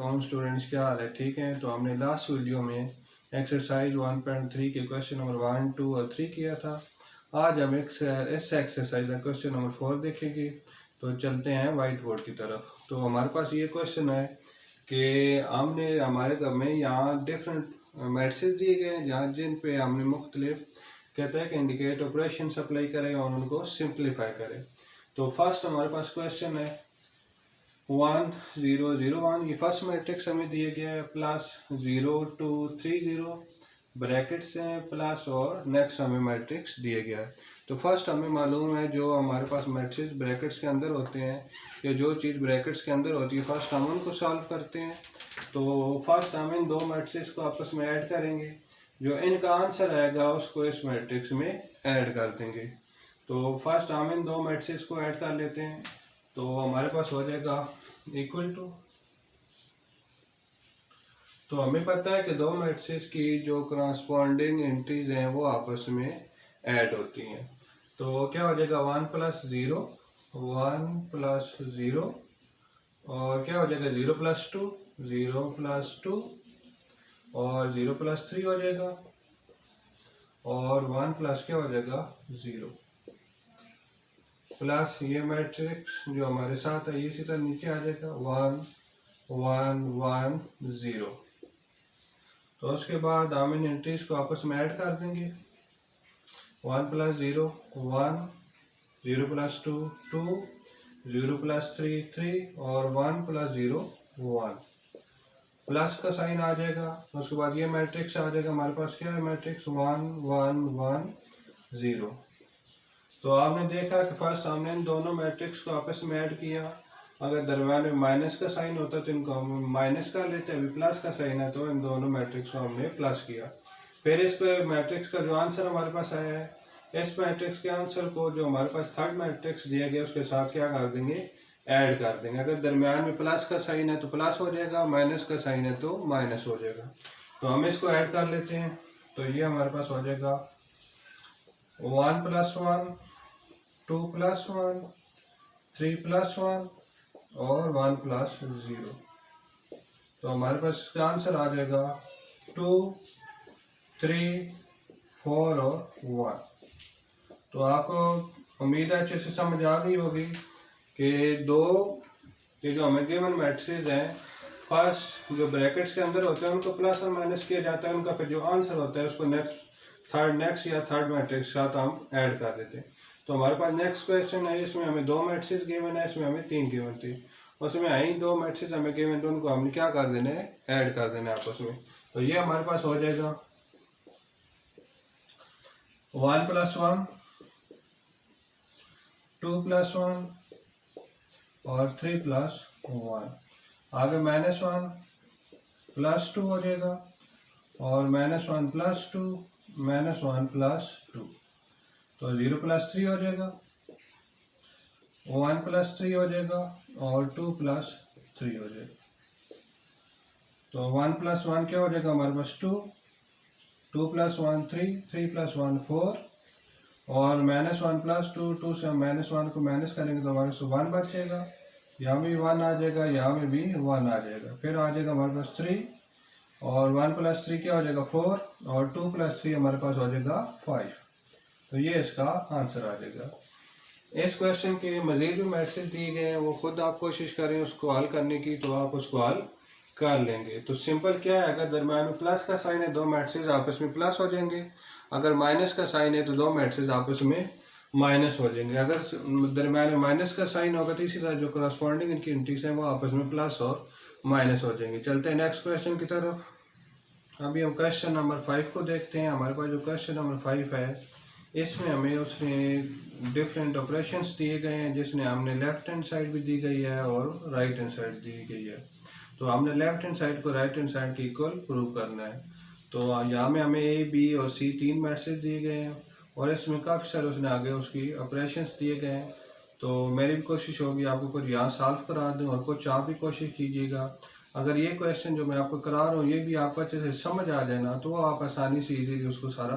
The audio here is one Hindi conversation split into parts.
वालेकुम स्टूडेंट्स, क्या हाल है? ठीक है। तो हमने लास्ट वीडियो में एक्सरसाइज 1.3 के क्वेश्चन नंबर 1, 2 और 3 किया था। आज हम इस एक्सरसाइज का क्वेश्चन नंबर 4 देखेंगे। तो चलते हैं वाइट बोर्ड की तरफ। तो हमारे पास ये क्वेश्चन है कि हमने हमारे घर में यहाँ डिफरेंट मैट्रिसेस दिए गए हैं जहाँ जिन पे हमने मुख्तलिफ कहता है कि इंडिकेट ऑपरेशन अप्लाई करें और उनको सिंप्लीफाई करें। तो फर्स्ट हमारे पास क्वेश्चन है 1 0 0 1, ये फर्स्ट मैट्रिक्स हमें दिया गया है, प्लस 0 2 3 0 ब्रैकेट्स हैं प्लस, और नेक्स्ट हमें मैट्रिक्स दिया गया है। तो फर्स्ट हमें मालूम है जो हमारे पास मैट्रिक्स ब्रैकेट्स के अंदर होते हैं या जो चीज़ ब्रैकेट्स के अंदर होती है फर्स्ट हम उनको सॉल्व करते हैं। तो फर्स्ट हम इन दो मैट्रिक्स को आपस में ऐड करेंगे, जो इनका आंसर आएगा उसको इस मैट्रिक्स में ऐड कर देंगे। तो फर्स्ट हम इन दो मैट्रिक्स को ऐड कर लेते हैं। तो हमारे पास हो जाएगा इक्वल टू, तो हमें पता है कि दो मैट्रिक्स की जो करस्पॉन्डिंग एंट्रीज हैं वो आपस में ऐड होती हैं। तो क्या हो जाएगा 1 + 0 1 + 0, और क्या हो जाएगा 0 + 2 0 + 2, और 0 + 3 हो जाएगा, और 1 प्लस क्या हो जाएगा 0 प्लस ये मैट्रिक्स जो हमारे साथ है ये सीधा नीचे आ जाएगा 1 1 1 0। तो उसके बाद हम इन एंट्रीज को आपस में ऐड कर देंगे। 1 + 0 1, 0 + 2 2, 0 + 3 3, और 1 + 0 1। प्लस का साइन आ जाएगा, उसके बाद ये मैट्रिक्स आ जाएगा हमारे पास। क्या है मैट्रिक्स 1 1 1 0। तो आपने देखा कि फर्स्ट हमने इन दोनों मैट्रिक्स को आपस में ऐड किया। अगर दरम्यान में माइनस का साइन होता तो इनको हम माइनस कर लेते, अभी प्लस का साइन है तो इन दोनों मैट्रिक्स को हमने प्लस किया। फिर इस मैट्रिक्स का जो आंसर हमारे पास आया है, इस मैट्रिक्स के आंसर को जो हमारे पास थर्ड मैट्रिक्स दिया गया उसके साथ क्या कर देंगे, ऐड कर देंगे। अगर दरम्यान में प्लस का साइन है तो प्लस हो जाएगा, माइनस का साइन है तो माइनस हो जाएगा। तो हम इसको ऐड कर लेते हैं। तो ये हमारे पास हो जाएगा 1 + 1 2 + 1 3 + 1 और 1 + 0। तो हमारे पास इसका आंसर आ जाएगा 2 3 4 और 1। तो आपको उम्मीद है अच्छे से समझ आ गई होगी कि ये जो हमें गिवन मैट्रिसेस हैं फर्स्ट जो ब्रैकेट्स के अंदर होते हैं उनको प्लस और माइनस किया जाता है, उनका फिर जो आंसर होता है उसको नेक्स्ट या थर्ड मैट्रिक्स के साथ हम ऐड कर देते हैं। तो हमारे पास नेक्स्ट क्वेश्चन है, इसमें हमें दो मैट्रिक्स गिवन है, इसमें हमें 3 गिवन थी, उसमें आई दो मैट्रिक्स हमें गिवन, तो उनको हमने क्या कर देना है, ऐड कर देना है आपस में। तो ये हमारे पास हो जाएगा 1 + 1 2 + 1 और 3 + 1। आगे -1 + 2 हो जाएगा, और -1 + 2 -1 + 2। तो 0 + 3 हो जाएगा, 1 + 3 हो जाएगा, और 2 + 3 हो जाएगा। तो 1 + 1 क्या हो जाएगा हमारे पास 2, 2 + 1 3, 3 + 1 4, और -1 + 2, 2 से हम -1 को माइनस करेंगे तो हमारे पास 1 बचेगा, यहाँ भी 1 आ जाएगा, यहाँ में भी 1 आ जाएगा। फिर आ जाएगा हमारे पास 3, और 1 + 3 क्या हो जाएगा 4, और 2 + 3 हमारे पास हो जाएगा 5। तो ये इसका आंसर आ जाएगा। इस क्वेश्चन के मज़ीद भी मैट्रिक्स दिए गए हैं, वो खुद आप कोशिश करें उसको हल करने की, तो आप उसको हल कर लेंगे। तो सिंपल क्या है, अगर दरम्यान में प्लस का साइन है दो मैट्रिक्स आपस में प्लस हो जाएंगे, अगर माइनस का साइन है तो दो मैट्रिक्स आपस में माइनस हो जाएंगे। अगर दरम्यान में माइनस का साइन होगा तो इसी तरह जो करस्पॉन्डिंग इनकी एंट्रीज हैं वो आपस में प्लस और माइनस हो जाएंगे। चलते हैं नेक्स्ट क्वेश्चन की तरफ। अभी हम क्वेश्चन नंबर 5 को देखते हैं। हमारे पास जो क्वेश्चन नंबर 5 है इसमें हमें उसने डिफरेंट ऑपरेशंस दिए गए हैं, जिसने हमने लेफ्ट हैंड साइड भी दी गई है और राइट हैंड साइड दी गई है। तो हमने लेफ्ट हैंड साइड को राइट हैंड साइड के इक्वल प्रूव करना है। तो यहाँ में हमें A, B और C 3 मैट्रिक्स दिए गए हैं, और इसमें काफ़ी सारे उसने आगे उसकी ऑपरेशंस दिए गए हैं। तो मेरी भी कोशिश होगी आपको कुछ यहाँ सॉल्व करा दूँ, और कुछ आप भी कोशिश कीजिएगा। अगर ये क्वेश्चन जो मैं आपको करा रहा हूँ ये भी आपको अच्छे से समझ आ जाए ना, तो आप आसानी से इजीली उसको सारा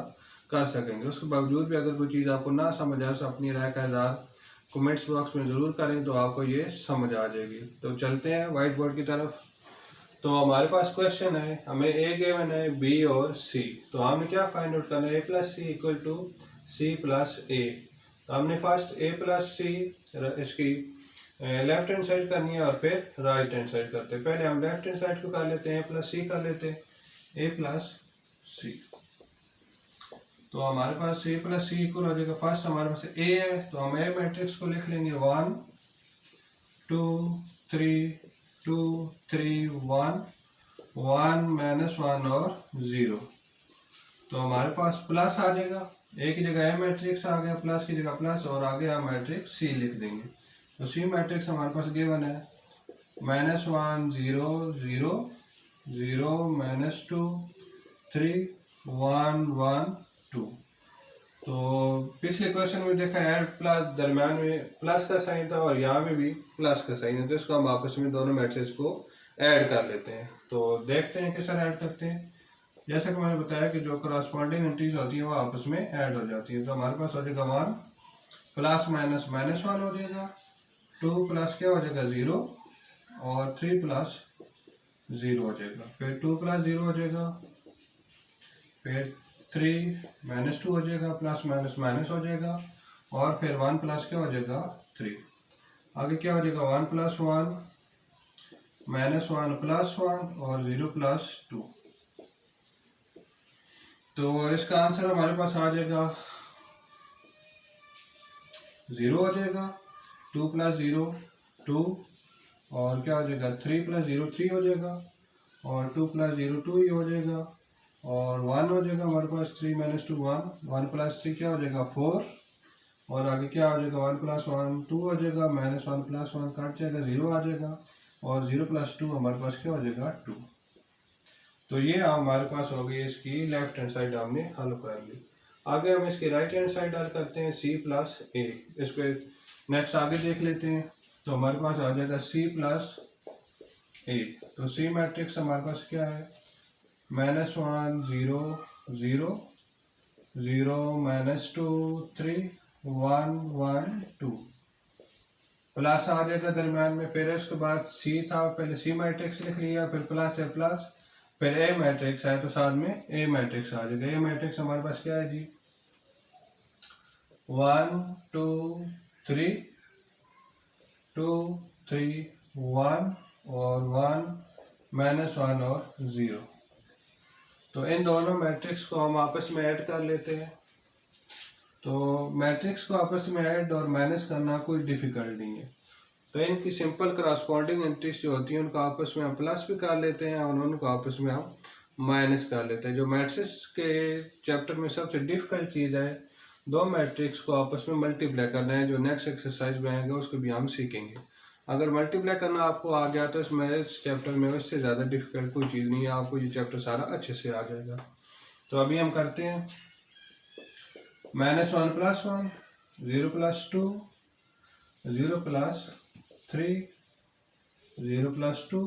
कर सकेंगे। उसके बावजूद भी अगर कोई चीज़ आपको ना समझ आए तो अपनी राय का इज़हार कमेंट्स बॉक्स में ज़रूर करें, तो आपको ये समझ आ जाएगी। तो चलते हैं वाइट बोर्ड की तरफ। तो हमारे पास क्वेश्चन है, हमें ए गिवन है, बी और सी, तो हमने क्या फाइंड आउट करना है, A plus C equal to C plus A. तो हमने फर्स्ट ए प्लस सी इसकी लेफ्ट हैंड साइड करनी है और फिर राइट हैंड साइड करते हैं। पहले हम लेफ्ट हैंड साइड को कर लेते हैं, प्लस सी कर लेते हैं, ए प्लस सी। तो हमारे पास ए प्लस सी इक्वल हो जाएगा, फर्स्ट हमारे पास ए है तो हम ए मैट्रिक्स को लिख लेंगे 1 2 3 2 3 1 1 -1 और 0। तो हमारे पास प्लस आ जाएगा, ए की जगह ए मैट्रिक्स आ गया, प्लस की जगह प्लस और आगे हम मैट्रिक्स सी लिख देंगे। तो सी मैट्रिक्स हमारे पास गिवन है -1 0 0 0 -2 3 1 1 2। तो पिछले क्वेश्चन में देखा ऐड प्लस दरम्यान में प्लस का साइन था और यहाँ में भी प्लस का साइन है, तो इसको हम आपस में दोनों मैट्रिक्स को ऐड कर लेते हैं। तो देखते हैं किस तरह ऐड करते हैं। जैसा कि मैंने बताया कि जो करस्पॉन्डिंग एंट्रीज होती है वो आपस में ऐड हो जाती है। तो हमारे पास हो जाएगा 1 प्लस माइनस -1 हो जाएगा, 2 प्लस क्या हो जाएगा 0 और 3 प्लस 0 हो जाएगा, फिर 2 प्लस 0 हो जाएगा, फिर 3 -2 हो जाएगा, प्लस माइनस माइनस हो जाएगा और फिर 1 प्लस क्या हो जाएगा 3। आगे क्या हो जाएगा 1 + 1 -1 + 1 और 0 + 2। तो इसका आंसर हमारे पास आ जाएगा 0 हो जाएगा, 2 + 0 2 और क्या हो जाएगा 3 + 0 3 हो जाएगा और 2 + 0 2 ही हो जाएगा और 1 हो जाएगा हमारे पास 3 - 2 1 1 + 3 क्या हो जाएगा 4 और आगे क्या हो जाएगा 1 + 1 2 हो जाएगा, -1 + 1 कट जाएगा 0 आ जाएगा और 0 + 2 हमारे पास क्या हो जाएगा 2। तो ये हमारे पास हो गई इसकी लेफ्ट हैंड साइड हमने हल कर ली। आगे हम इसकी राइट हैंड साइड हल करते हैं C + A। इसको नेक्स्ट आगे देख लेते हैं। तो हमारे पास आ जाएगा C + A। तो C मैट्रिक्स हमारे पास क्या है -1 0 0 0 -2 3 1 1 2 प्लस आ जाएगा दरम्यान में, फिर इसके बाद C था, पहले C मैट्रिक्स लिख लिया, फिर प्लस है प्लस, फिर A मैट्रिक्स है तो साथ में A मैट्रिक्स आ जाएगा। A मैट्रिक्स हमारे पास क्या है जी 1 2 3 2 3 1 और 1 -1 और 0। तो इन दोनों मैट्रिक्स को हम आपस में ऐड कर लेते हैं। तो मैट्रिक्स को आपस में ऐड और माइनस करना कोई डिफिकल्ट नहीं है। तो इनकी सिंपल करस्पॉन्डिंग एंट्रीज जो होती हैं उनको आपस में हम प्लस भी कर लेते हैं और उनको आपस में हम माइनस कर लेते हैं। जो मैट्रिक्स के चैप्टर में सबसे डिफिकल्ट चीज़ है दो मैट्रिक्स को आपस में मल्टीप्लाई करना है, जो नेक्स्ट एक्सरसाइज में आएगा उसको भी हम सीखेंगे। अगर मल्टीप्लाई करना आपको आ गया तो इस चैप्टर में उससे ज़्यादा डिफिकल्ट कोई चीज़ नहीं है, आपको ये चैप्टर सारा अच्छे से आ जाएगा। तो अभी हम करते हैं -1 + 1 0 + 2 0 + 3 0 + 2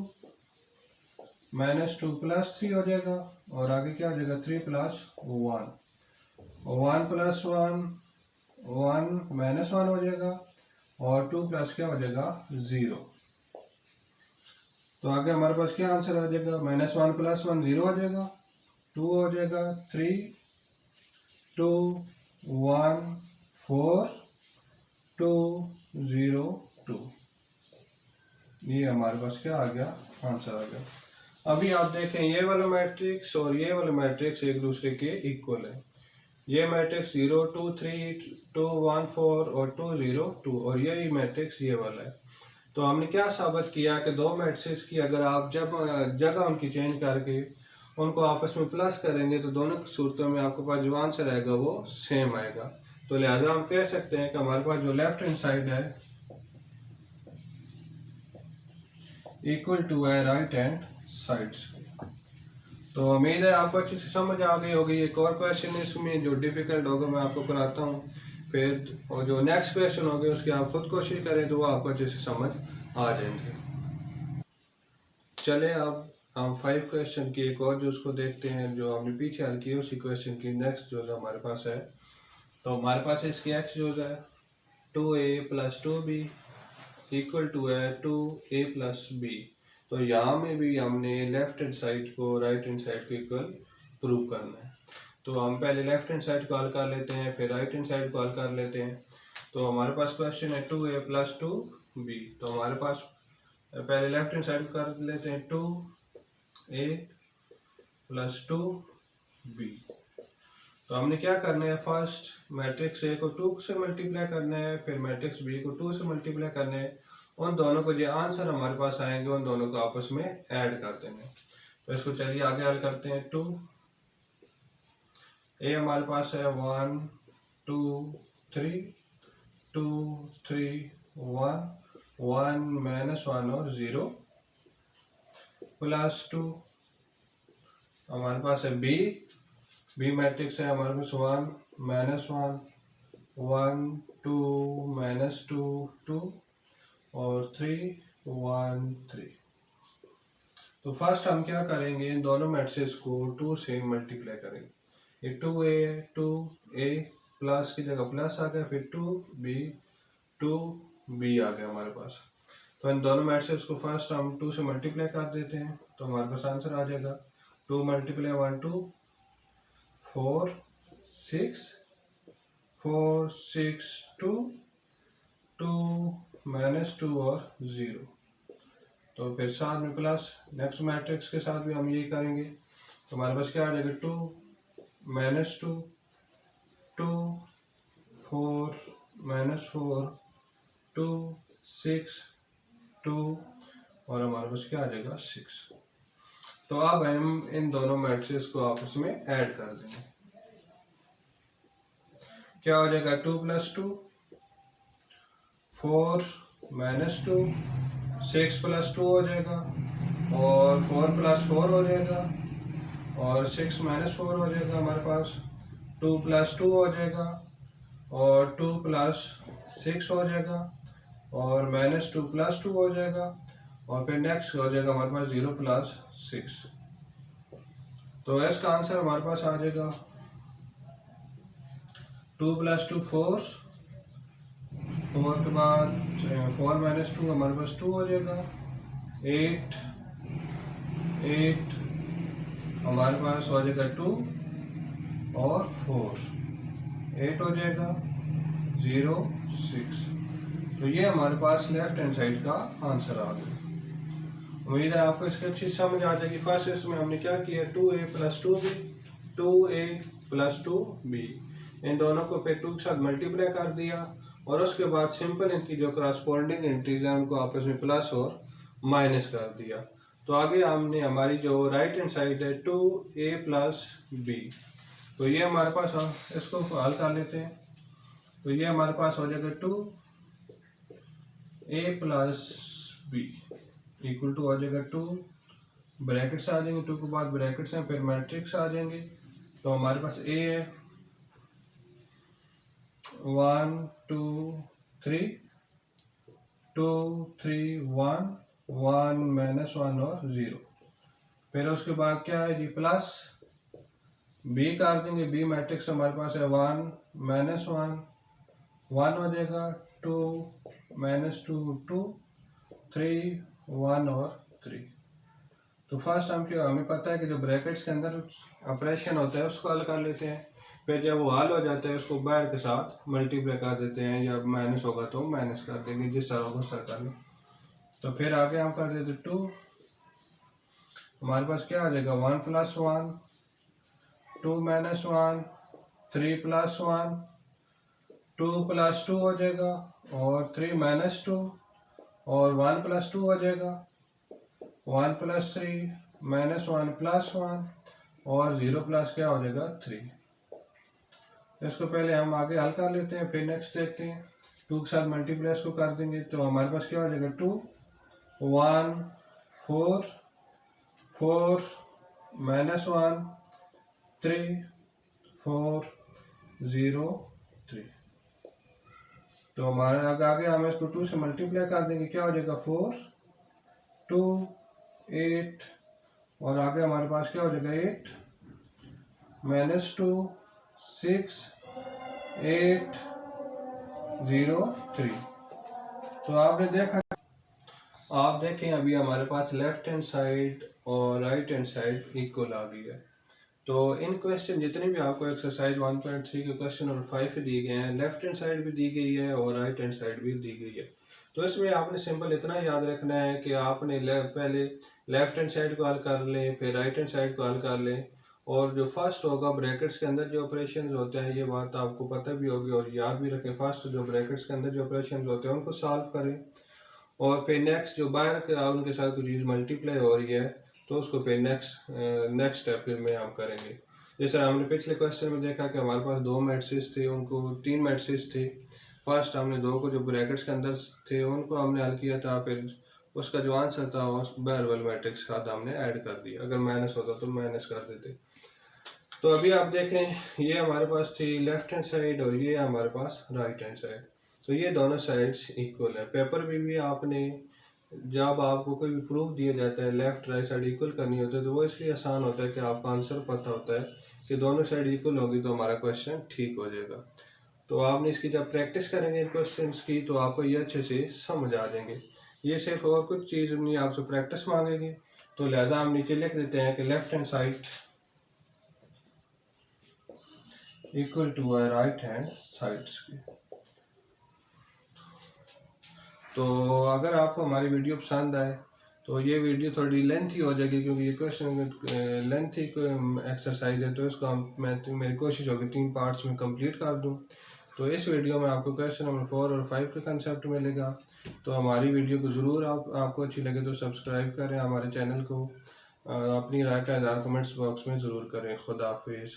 -2 + 3 हो जाएगा और आगे क्या हो जाएगा 3 + 1 1 + 1 1 -1 हो जाएगा और 2 प्लस क्या हो जाएगा 0। तो आगे हमारे पास क्या आंसर आ जाएगा -1 + 1 0 हो जाएगा, 2 हो जाएगा 3 2 1 4 2 0 2। ये हमारे पास क्या आ गया आंसर आ गया। अभी आप देखें ये वाला मैट्रिक्स और ये वाला मैट्रिक्स एक दूसरे के इक्वल है। ये मैट्रिक्स 0 2 3 2 1 4 और 2 0 2 और यही मैट्रिक्स ये वाला है। तो हमने क्या साबित किया कि दो मैट्रिक्स की अगर आप जब जगह उनकी चेंज करके उनको आपस में प्लस करेंगे तो दोनों सूरतों में आपके पास जो आंसर आएगा वो सेम आएगा। तो लिहाजा हम कह सकते हैं कि हमारे पास जो लेफ्ट हैंड साइड है इक्वल टू है राइट हैंड साइड्स। तो उम्मीद है आपको अच्छे से समझ आ गई होगी। एक और क्वेश्चन है इसमें जो डिफिकल्ट होगा मैं आपको कराता हूँ, फिर और जो नेक्स्ट क्वेश्चन होंगे उसकी आप खुद कोशिश करें तो वो आपको अच्छे से समझ आ जाएंगे। चले अब हम 5 क्वेश्चन की एक और जो उसको देखते हैं जो हमने पीछे हल की उसी क्वेश्चन की नेक्स्ट जो हमारे पास है। तो हमारे पास इसकी एक्स जो है 2a + 2b इक्वल टू है 2a + b। तो यहाँ में भी हमने लेफ्ट हैंड साइड को राइट हैंड साइड को इक्वल प्रूव करना है। तो हम पहले लेफ्ट हैंड साइड को हल कर लेते हैं, फिर राइट हैंड साइड को हल कर लेते हैं। तो हमारे पास क्वेश्चन है 2a + 2b। तो हमारे पास पहले लेफ्ट हैंड साइड को कर लेते हैं 2a + 2b। तो हमने क्या करना है, फर्स्ट मैट्रिक्स ए को 2 से मल्टीप्लाई करना है, फिर मैट्रिक्स बी को 2 से मल्टीप्लाई करना है। उन दोनों को जो आंसर हमारे पास आएंगे उन दोनों को आपस में ऐड कर देंगे। तो इसको चलिए आगे हल करते हैं। 2 ए हमारे पास है 1 2 3 2 3 1 1 -1 और 0 +2 हमारे पास है बी मैट्रिक्स है हमारे पास 1 -1 1 2 -2 2 और 3 1 3। तो फर्स्ट हम क्या करेंगे, इन दोनों मैट्रिक्स को 2 से मल्टीप्लाई करेंगे। ये 2a प्लस की जगह प्लस आ गया, फिर 2b आ गया हमारे पास। तो इन दोनों मैट्रिक्स को फर्स्ट हम 2 से मल्टीप्लाई कर देते हैं, तो हमारे पास आंसर आ जाएगा 2 × 1 2 4 6 4 6 2 2 -2 और 0। तो फिर साथ में प्लस नेक्स्ट मैट्रिक्स के साथ भी हम यही करेंगे। तो हमारे पास क्या आ जाएगा 2 -2 2 4 -4 2 6 2 और हमारे पास क्या आ जाएगा 6। तो अब हम इन दोनों मैट्रिक्स को आपस में ऐड कर देंगे। क्या हो जाएगा 2 + 2 4 -2 6 + 2 हो जाएगा और 4 + 4 हो जाएगा और 6 -4 हो जाएगा हमारे पास। 2 + 2 हो जाएगा और 2 + 6 हो जाएगा और -2 + 2 हो जाएगा और फिर नेक्स्ट हो जाएगा हमारे पास 0 + 6। तो इसका आंसर हमारे पास आ जाएगा 2 + 2 4 4 के बाद 4 -2 हमारे पास 2 हो जाएगा 8 हमारे पास हो जाएगा 2 और 4 8 हो जाएगा 0 6। तो ये हमारे पास लेफ्ट हैंड साइड का आंसर आ गया। उम्मीद है आपको इसकी अच्छी समझ आ जाएगी। फर्स्ट इसमें हमने क्या किया 2a + 2b 2a + 2b इन दोनों को फिर 2 के साथ मल्टीप्लाई कर दिया और उसके बाद सिंपल इनकी जो करस्पॉन्डिंग एंट्रीज हैं उनको आपस में प्लस और माइनस कर दिया। तो आगे हमने हमारी जो राइट हैंड साइड है 2a + b, तो ये हमारे पास इसको हल कर लेते हैं। तो ये हमारे पास हो जाएगा 2a + b इक्वल टू हो जाएगा 2 ब्रैकेट्स आ जाएंगे, 2 के बाद ब्रैकेट्स हैं फिर मैट्रिक्स आ जाएंगे। तो हमारे पास a है 1 2 3 2 3 1 1 -1 और 0। फिर उसके बाद क्या है जी प्लस b कर देंगे। b मैट्रिक्स हमारे पास है 1 -1 1 हो जाएगा 2 -2 2 3 1 और 3। तो फर्स्ट हमें पता है कि जो ब्रैकेट्स के अंदर ऑपरेशन होता है उसको हल कर लेते हैं, फिर जब वो हल हो जाता है उसको बाहर के साथ मल्टीप्लाई कर देते हैं या माइनस होगा तो माइनस कर देंगे, जिस तरह होगा उस तरह कर लें। तो फिर आगे हम कर देते 2 हमारे पास क्या आ जाएगा 1 + 1 2 -1 3 + 1 2 + 2 हो जाएगा और 3 -2 और 1 + 2 हो जाएगा 1 + 3 -1 + 1 और 0 प्लस क्या हो जाएगा 3। इसको पहले हम आगे हल कर लेते हैं फिर नेक्स्ट देखते हैं। 2 के साथ मल्टीप्लाई इसको कर देंगे तो हमारे पास क्या हो जाएगा 2 1 4 4 -1 3 4 0 3। तो हमारे आगे हम इसको 2 से मल्टीप्लाई कर देंगे, क्या हो जाएगा 4 2 8 और आगे हमारे पास क्या हो जाएगा 8 -2 6 8 0 3। तो आपने देखा आप देखें अभी हमारे पास लेफ्ट हैंड साइड और राइट हैंड साइड इक्वल आ गई है। तो इन क्वेश्चन जितने भी आपको एक्सरसाइज 1.3 के क्वेश्चन और 5 दिए गए हैं, लेफ्ट हैंड साइड भी दी गई है और राइट हैंड साइड भी दी गई है। तो इसमें आपने सिंपल इतना याद रखना है कि आपने पहले लेफ्ट हैंड साइड को हल कर लें, फिर राइट हैंड साइड को हल कर लें, और जो फर्स्ट होगा ब्रैकेट्स के अंदर जो ऑपरेशन होते हैं, ये बात आपको पता भी होगी और याद भी रखें। फर्स्ट जो ब्रैकेट्स के अंदर जो ऑपरेशन होते हैं उनको सॉल्व करें, और फिर नेक्स्ट जो बाहर उनके साथ कोई चीज़ मल्टीप्लाई हो रही है तो उसको फिर नेक्स्ट स्टेप में हम करेंगे। जैसे हमने पिछले क्वेश्चन में देखा कि हमारे पास 2 मैट्रिसेस थे, उनको 3 मैट्रिसेस थे। फर्स्ट हमने 2 को जो ब्रैकेट्स के अंदर थे उनको हमने हल किया था, फिर उसका जो आंसर था उस बैरवेल मैट्रिक्स का हमने ऐड कर दिया। अगर माइनस होता तो माइनस कर देते। तो अभी आप देखें ये हमारे पास थी लेफ्ट हैंड साइड और ये हमारे पास राइट हैंड साइड। तो ये दोनों साइड्स इक्वल है। पेपर में भी आपने जब आपको कोई भी प्रूफ दिया जाता है लेफ्ट राइट साइड इक्वल करनी होती है, तो वो इसलिए आसान होता है कि आपका आंसर पता होता है कि दोनों साइड इक्वल होगी तो हमारा क्वेश्चन ठीक हो जाएगा। तो आपने इसकी जब प्रैक्टिस करेंगे क्वेश्चन की तो आपको ये अच्छे से समझ आ जाएंगे। ये सिर्फ और कुछ चीज़ नहीं, आपसे प्रैक्टिस मांगेगी। तो लिहाजा हम नीचे लिख देते हैं कि left hand side equal to right hand sides की। तो अगर आपको हमारी वीडियो पसंद आए तो ये वीडियो थोड़ी लेंथी हो जाएगी, क्योंकि ये क्वेश्चन लेंथी एक्सरसाइज है, तो इसको मेरी कोशिश होगी 3 पार्ट्स में कंप्लीट कर दूं। तो इस वीडियो में आपको क्वेश्चन नंबर 4 और 5 का कंसेप्ट मिलेगा। तो हमारी वीडियो को ज़रूर आपको अच्छी लगे तो सब्सक्राइब करें हमारे चैनल को, अपनी राय का इज़हार कमेंट्स बॉक्स में ज़रूर करें। खुदा हाफिज़।